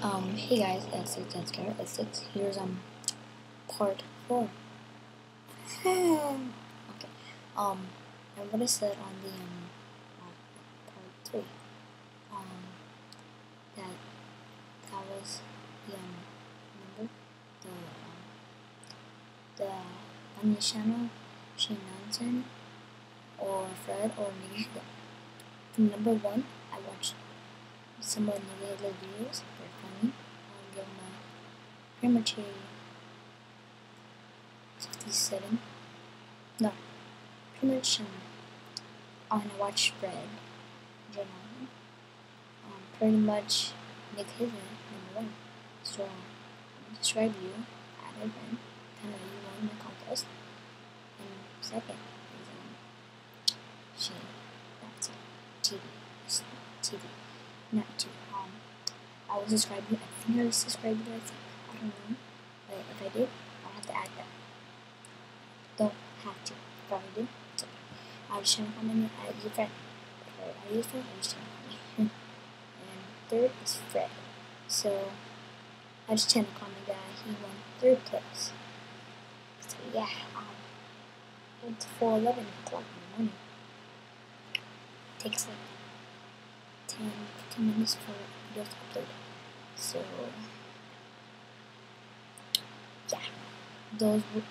Hey guys, it's Edgar. Here's part 4. Okay. And what I said on the part 3. That was the remember the Bunny channel, Shane Johnson or Fred or Nigga. Number 1, I watched some of Nigga videos. They're funny. I'll give them pretty much a 67. No, pretty much I want to watch Fred. Generally, pretty much Nick Hidden number 1. So I'm describe you at an event, kind of you won the contest. And second is she that's TV, TV, not TV. I will subscribe you. I think I was subscribed you. I don't know, but if I did, I'll have to add that. Don't have to. If I did, it's okay. I'll just try to comment and add your friend. Or add your friend, I'll just try to comment. And third is Fred. So I just tend to comment that he won 3rd place. So yeah, it's 4:11 o'clock in the morning. It takes like 10-15 minutes for videos to upload. So yeah, those were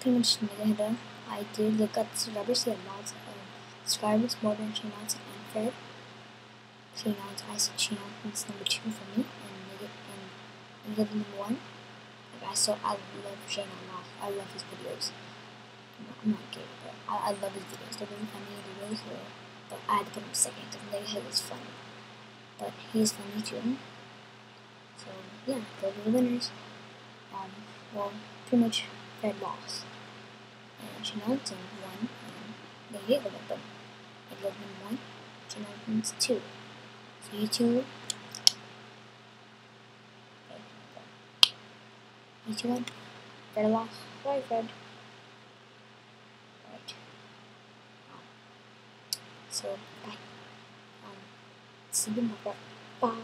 pretty much Nigga. I did look at the subscribers. He had lots of subscribers, more than Shane Johnson and Fred. Shane Johnson, I said Shane Johnson's number 2 for me, and Nigga number 1. Like I love Shane a lot. I love his videos. I'm not gay, but I love his videos. They're really funny, they're really cool. But I had to put him second because Nigga is funny. But he's funny too. So yeah, those are the winners. Well, pretty much Fred lost. And Shane Johnson won, and they gave it up, but Nigga number 1, Shane Johnson's 2. So you two. You two won. Fred lost. Sorry, Fred. Right. So bye. See you tomorrow. Bye.